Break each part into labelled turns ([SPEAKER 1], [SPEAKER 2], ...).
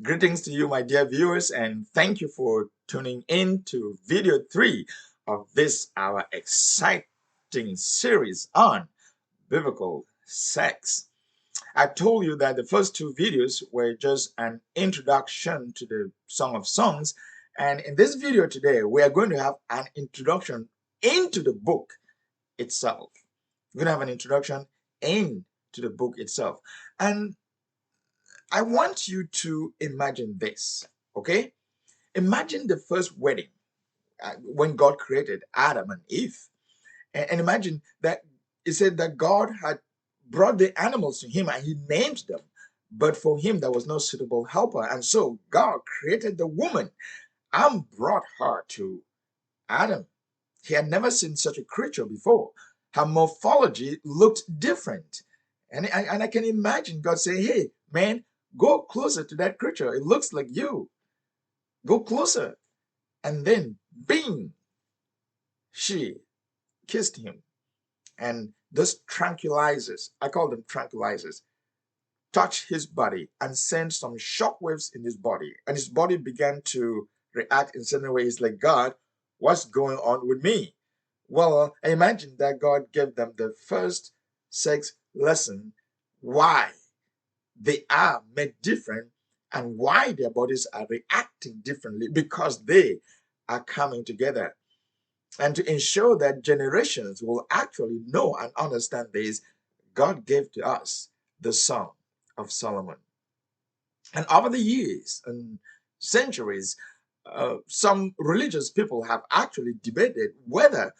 [SPEAKER 1] Greetings to you, my dear viewers, and thank you for tuning in to video 3 of this our exciting series on biblical sex. I told you that the first two videos were just an introduction to the Song of Songs, and in this video today, we are going to have an introduction into the book itself. We're going to have an introduction into the book itself. And I want you to imagine this, okay? Imagine the first wedding when God created Adam and Eve. And imagine that it said that God had brought the animals to him and he named them. But for him, there was no suitable helper. And so God created the woman and brought her to Adam. He had never seen such a creature before. Her morphology looked different. And I can imagine God saying, hey, man, go closer to that creature. It looks like you. Go closer. And then, bing, she kissed him. And those tranquilizers, I call them tranquilizers, touched his body and sent some shockwaves in his body. And his body began to react in certain ways like, God, what's going on with me? Well, I imagine that God gave them the first sex lesson, why they are made different and why their bodies are reacting differently because they are coming together. And to ensure that generations will actually know and understand this, God gave to us the Song of Solomon. And over the years and centuries, some religious people have actually debated whether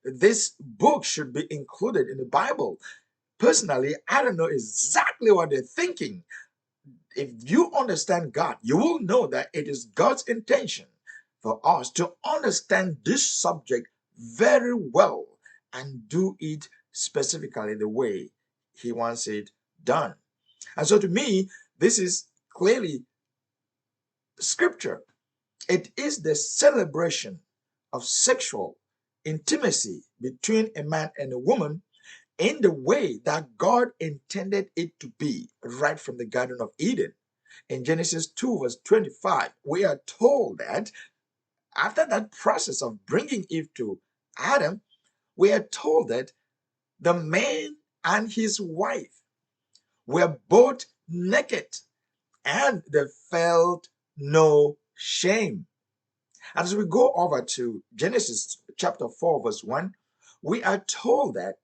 [SPEAKER 1] this book should be included in the Bible. Personally, I don't know exactly what they're thinking. If you understand God, you will know that it is God's intention for us to understand this subject very well and do it specifically the way He wants it done. And so, to me, this is clearly scripture. It is the celebration of sexual intimacy between a man and a woman in the way that God intended it to be right from the Garden of Eden. In Genesis 2, verse 25, we are told that after that process of bringing Eve to Adam, we are told that the man and his wife were both naked and they felt no shame. As we go over to Genesis chapter 4, verse 1, we are told that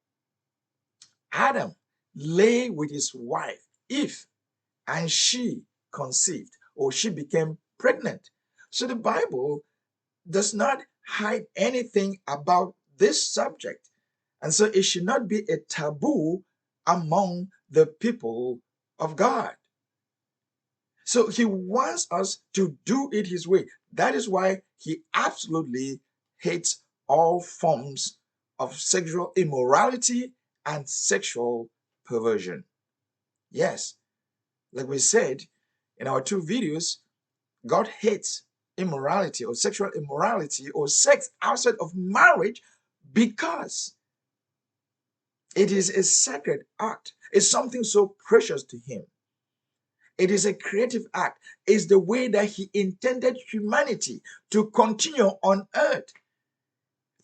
[SPEAKER 1] Adam lay with his wife, Eve, and she conceived or she became pregnant. So the Bible does not hide anything about this subject. And so it should not be a taboo among the people of God. So he wants us to do it his way. That is why he absolutely hates all forms of sexual immorality and sexual perversion. Yes, like we said in our two videos, God hates immorality or sexual immorality or sex outside of marriage because it is a sacred act. It's something so precious to him. It is a creative act. It's the way that he intended humanity to continue on earth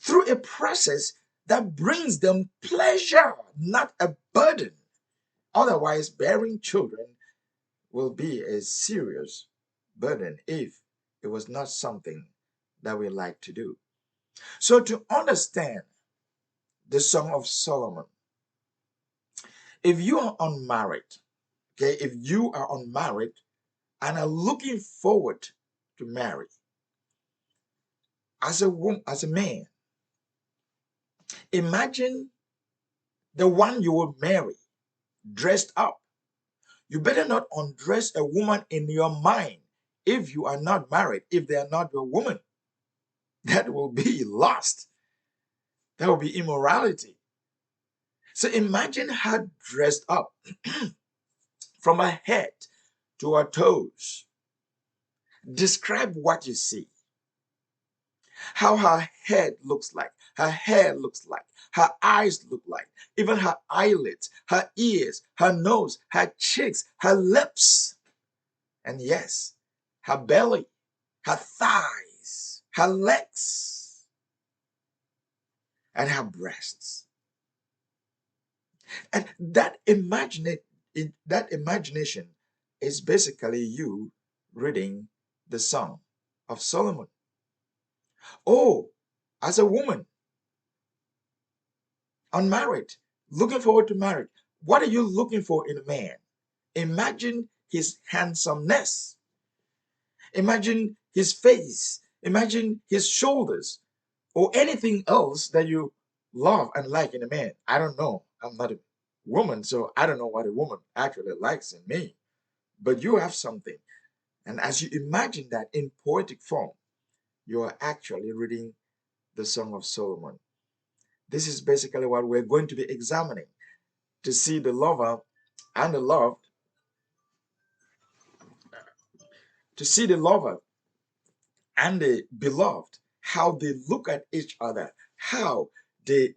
[SPEAKER 1] through a process that brings them pleasure, not a burden. Otherwise, bearing children will be a serious burden if it was not something that we like to do. So, to understand the Song of Solomon, if you are unmarried, okay, if you are unmarried and are looking forward to marry, as a woman, as a man, imagine the one you will marry dressed up. You better not undress a woman in your mind if you are not married, if they are not your woman. That will be lust. That will be immorality. So imagine her dressed up from her head to her toes. Describe what you see. How her head looks like, her hair looks like, her eyes look like, even her eyelids, her ears, her nose, her cheeks, her lips. And yes, her belly, her thighs, her legs, and her breasts. And that imagination is basically you reading the Song of Solomon. Oh, as a woman, unmarried, looking forward to marriage, what are you looking for in a man? Imagine his handsomeness. Imagine his face. Imagine his shoulders or anything else that you love and like in a man. I don't know. I'm not a woman, so I don't know what a woman actually likes in me. But you have something. And as you imagine that in poetic form, you are actually reading the Song of Solomon. This is basically what we're going to be examining to see the lover and the loved, to see the lover and the beloved, how they look at each other, how they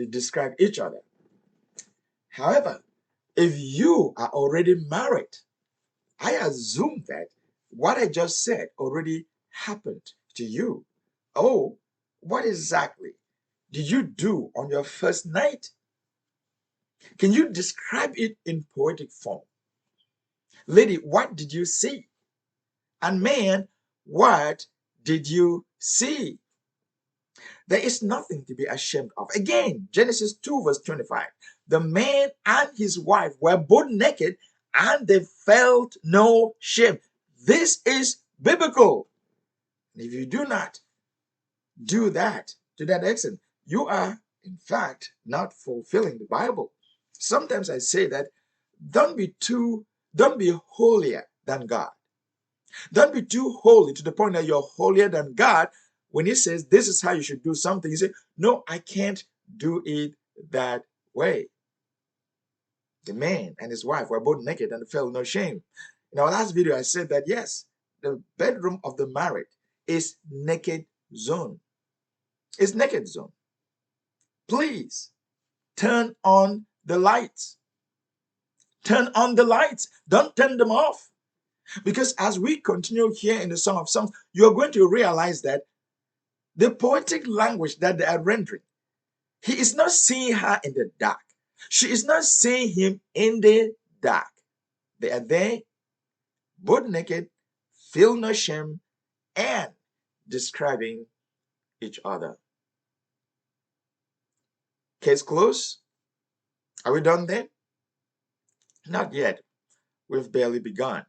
[SPEAKER 1] describe each other. However, if you are already married, I assume that what I just said already happened to you. Oh, what exactly did you do on your first night? Can you describe it in poetic form? Lady, what did you see? And man, what did you see? There is nothing to be ashamed of. Again, Genesis 2 verse 25. The man and his wife were both naked and they felt no shame. This is biblical. If you do not do that to that extent, you are, in fact, not fulfilling the Bible. Sometimes I say that don't be holier than God. Don't be too holy to the point that you're holier than God. When he says this is how you should do something, you say, no, I can't do it that way. The man and his wife were both naked and felt no shame. In our last video, I said that yes, the bedroom of the married is naked zone. It's naked zone. Please turn on the lights. Turn on the lights. Don't turn them off. Because as we continue here in the Song of Songs, you're going to realize that the poetic language that they are rendering, he is not seeing her in the dark. She is not seeing him in the dark. They are there, both naked, feel no shame, and describing each other. Case closed. Are we done then? Not yet. We've barely begun.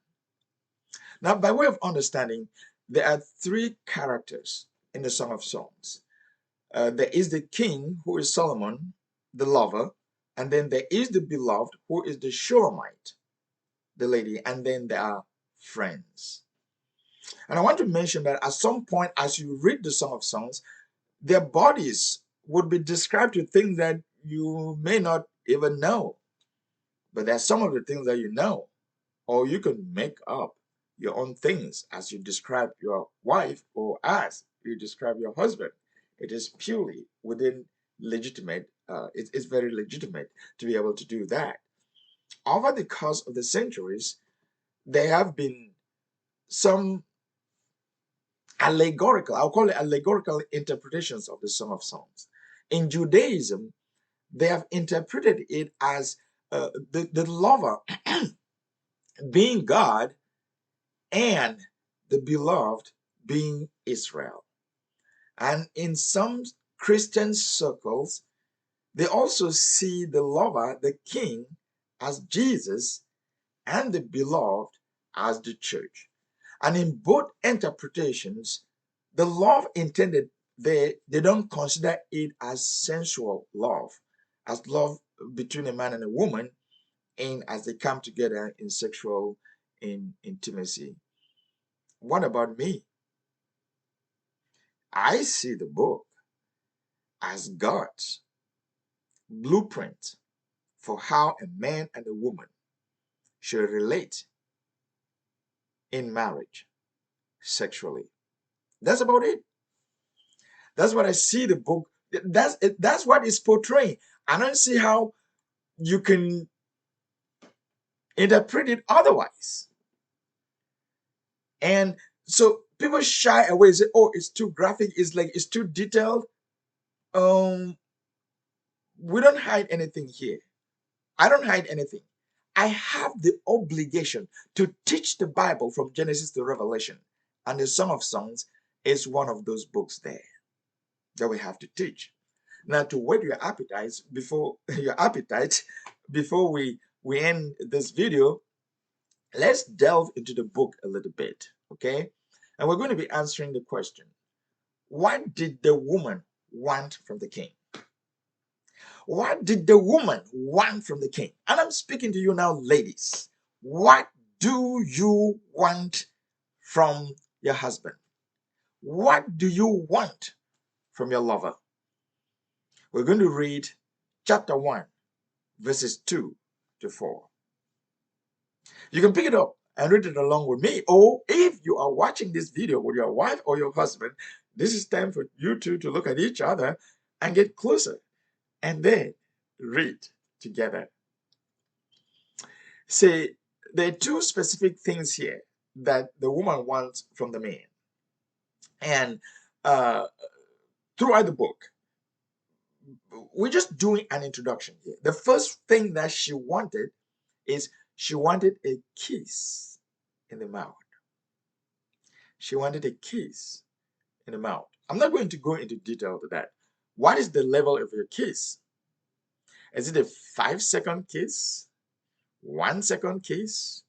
[SPEAKER 1] Now, by way of understanding, there are three characters in the Song of Songs. There is the king, who is Solomon, the lover, and then there is the beloved, who is the Shulamite, the lady, and then there are friends. And I want to mention that at some point, as you read the Song of Songs, their bodies would be described to things that you may not even know. But there are some of the things that you know, or you can make up your own things as you describe your wife or as you describe your husband. It is purely within legitimate, it's very legitimate to be able to do that. Over the course of the centuries, there have been some allegorical, I'll call it allegorical interpretations of the Song of Songs. In Judaism, they have interpreted it as the lover being God and the beloved being Israel. And in some Christian circles, they also see the lover, the king, as Jesus and the beloved as the church. And in both interpretations, the love intended there, they don't consider it as sensual love, as love between a man and a woman, and as they come together in sexual intimacy. What about me? I see the book as God's blueprint for how a man and a woman should relate in marriage sexually. That's about it. That's what I see the book. That's what it's portraying. I don't see how you can interpret it otherwise. And so people shy away, say, oh, it's too graphic, it's too detailed. Um, we don't hide anything here. I don't hide anything. I have the obligation to teach the Bible from Genesis to Revelation. And the Song of Songs is one of those books there that we have to teach. Now, to whet your appetite before we end this video, let's delve into the book a little bit, okay? And we're going to be answering the question, what did the woman want from the king? What did the woman want from the king? And I'm speaking to you now, ladies. What do you want from your husband? What do you want from your lover? We're going to read chapter 1, verses 2 to 4. You can pick it up and read it along with me. Or if you are watching this video with your wife or your husband, this is time for you two to look at each other and get closer and then read together. See, there are two specific things here that the woman wants from the man. And uh, throughout the book, we're just doing an introduction here. The first thing that she wanted is she wanted a kiss in the mouth. She wanted a kiss in the mouth. I'm not going to go into detail to that. What is the level of your kiss? Is it a 5-second kiss? 1-second kiss?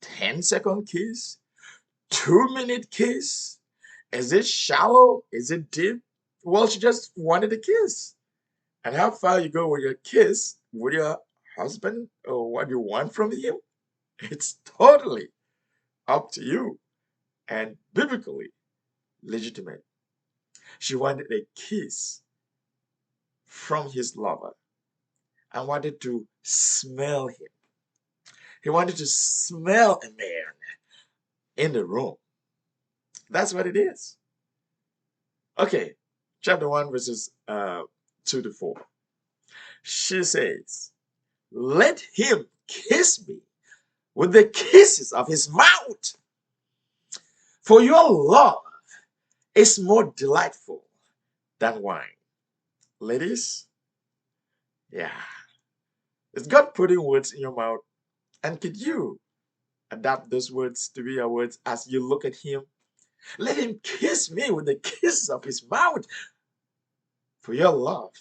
[SPEAKER 1] 10-second kiss? 2-minute kiss? Is it shallow? Is it deep? Well, she just wanted a kiss. And how far you go with your kiss with your husband or what you want from him, it's totally up to you and biblically legitimate. She wanted a kiss from his lover and wanted to smell him. He wanted to smell a man in the room. That's what it is. Okay, chapter 1, verses 2 to 4. She says, let him kiss me with the kisses of his mouth, for your love is more delightful than wine. Ladies, yeah, is God putting words in your mouth? And could you adapt those words to be your words as you look at him? Let him kiss me with the kisses of his mouth, for your love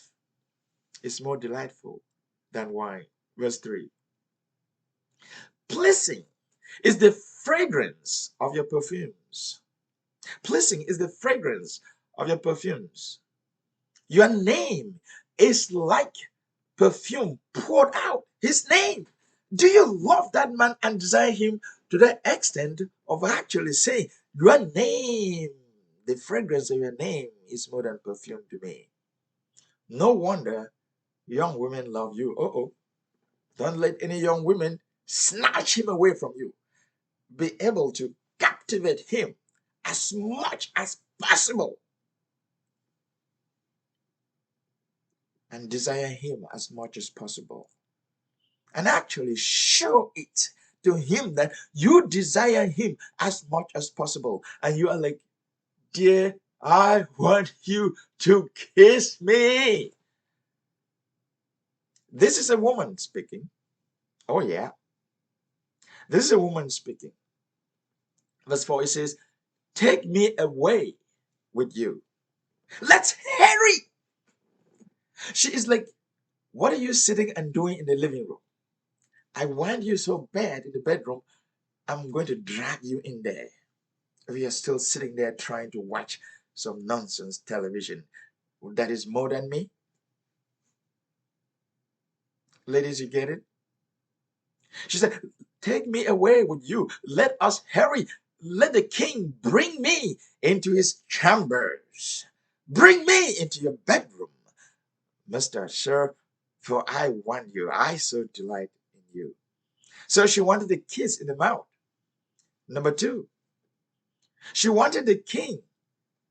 [SPEAKER 1] is more delightful than wine. Verse 3. Pleasing is the fragrance of your perfumes. Pleasing is the fragrance of your perfumes. Your name is like perfume poured out. His name. Do you love that man and desire him to the extent of actually saying, your name, the fragrance of your name is more than perfume to me? No wonder young women love you. Don't let any young women snatch him away from you. Be able to captivate him as much as possible and desire him as much as possible. And actually show it to him that you desire him as much as possible. And you are like, dear, I want you to kiss me. This is a woman speaking. Oh, yeah. This is a woman speaking. Verse 4, it says, take me away with you. Let's hurry. She is like, what are you sitting and doing in the living room? I want you so bad in the bedroom, I'm going to drag you in there. If you're still sitting there trying to watch some nonsense television that is more than me. Ladies, you get it? She said, take me away with you. Let us hurry. Let the king bring me into his chambers. Bring me into your bedroom, Mr. Sir, for I want you. I so delight in you. So she wanted a kiss in the mouth. Number 2, she wanted the king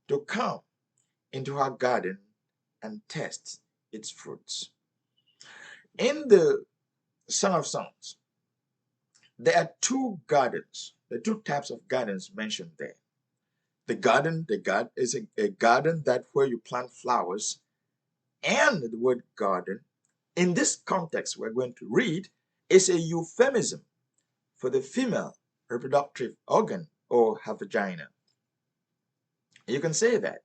[SPEAKER 1] to come into her garden and test its fruits. In the Song of Songs, there are 2 gardens The two types of gardens mentioned there. The garden is a garden that where you plant flowers, and the word garden in this context we're going to read is a euphemism for the female reproductive organ or her vagina. You can say that.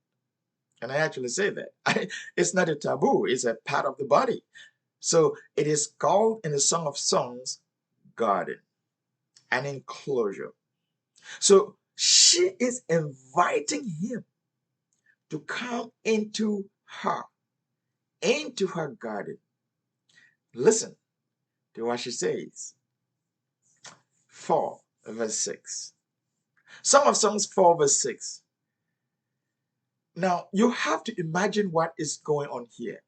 [SPEAKER 1] And I actually say that. It's not a taboo, it's a part of the body. So it is called in the Song of Songs garden, an enclosure. So she is inviting him to come into her garden. Listen to what she says. 4 verse 6. Song of Songs 4 verse 6. Now you have to imagine what is going on here.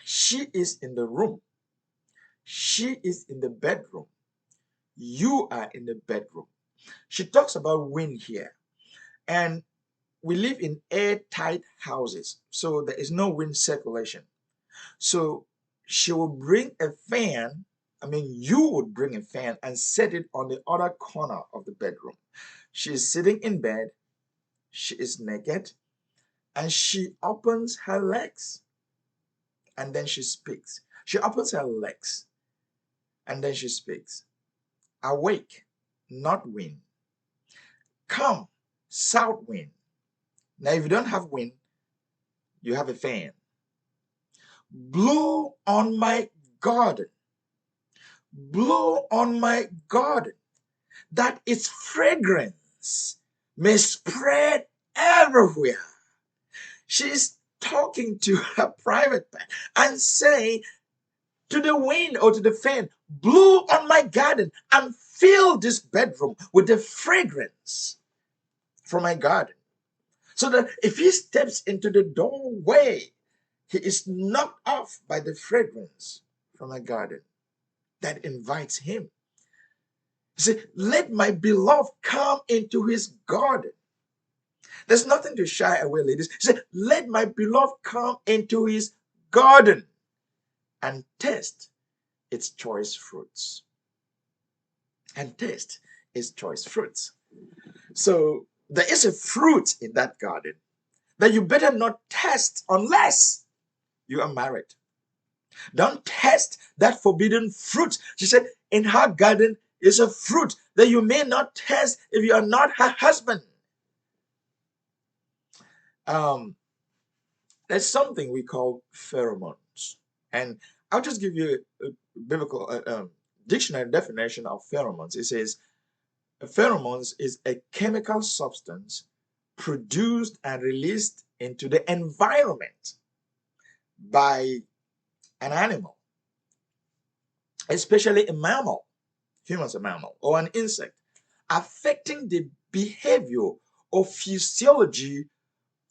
[SPEAKER 1] She is in the room. She is in the bedroom. You are in the bedroom. She talks about wind here. And we live in airtight houses, so there is no wind circulation. So she will bring a fan. You would bring a fan and set it on the other corner of the bedroom. She is sitting in bed. She is naked. And she opens her legs. And then she speaks. She opens her legs. And then she speaks. Awake, north wind. Come, south wind. Now, if you don't have wind, you have a fan. Blow on my garden. Blow on my garden, that its fragrance may spread everywhere. She's talking to her private part and saying to the wind or to the fan, blow on my garden and fill this bedroom with the fragrance from my garden. So that if he steps into the doorway, he is knocked off by the fragrance from my garden that invites him. He said, let my beloved come into his garden. There's nothing to shy away, ladies. He said, let my beloved come into his garden and taste its choice fruits. And taste its choice fruits. So there is a fruit in that garden that you better not taste unless you are married. Don't taste that forbidden fruit. She said, in her garden is a fruit that you may not taste if you are not her husband. There's something we call pheromones. And I'll just give you a biblical dictionary definition of pheromones. It says, pheromones is a chemical substance produced and released into the environment by an animal, especially a mammal, humans a mammal, or an insect, affecting the behavior or physiology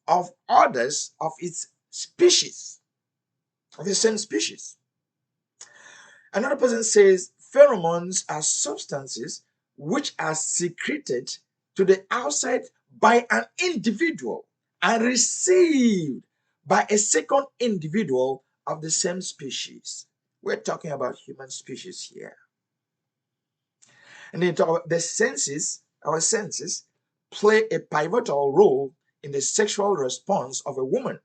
[SPEAKER 1] of others of its species, of the same species. Another person says pheromones are substances which are secreted to the outside by an individual and received by a second individual of the same species. We're talking about human species here. And then talk about the senses. Our senses play a pivotal role in the sexual response of a woman.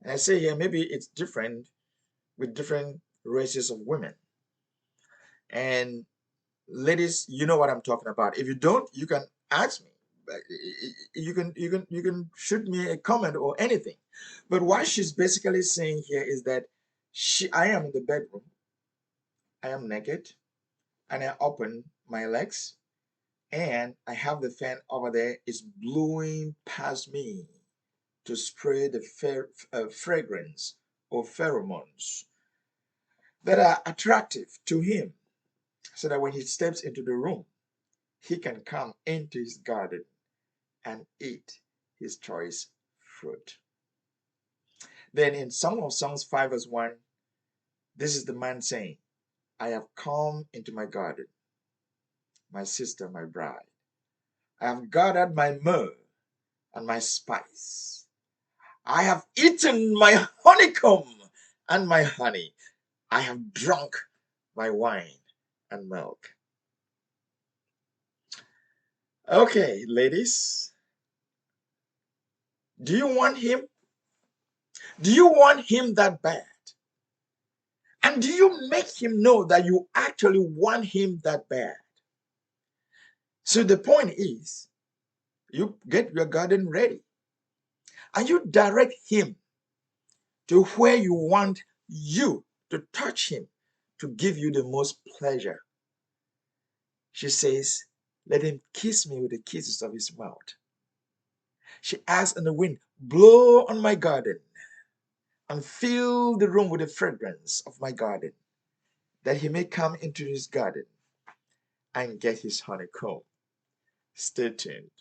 [SPEAKER 1] And I say here, maybe it's different with different races of women. And ladies, you know what I'm talking about. If you don't, you can ask me. You can shoot me a comment or anything. But what she's basically saying here is that I am in the bedroom. I am naked, and I open my legs, and I have the fan over there. It's blowing past me to spray the fragrance or pheromones that are attractive to him, so that when he steps into the room, he can come into his garden and eat his choice fruit. Then in Song of Songs 5 verse 1, this is the man saying, I have come into my garden, my sister, my bride. I have gathered my myrrh and my spice. I have eaten my honeycomb and my honey. I have drunk my wine and milk. Okay, ladies, do you want him? Do you want him that bad? And do you make him know that you actually want him that bad? So the point is, you get your garden ready and you direct him to where you want you to touch him to give you the most pleasure. She says, let him kiss me with the kisses of his mouth. She asks in the wind, blow on my garden and fill the room with the fragrance of my garden, that he may come into his garden and get his honeycomb. Stay tuned.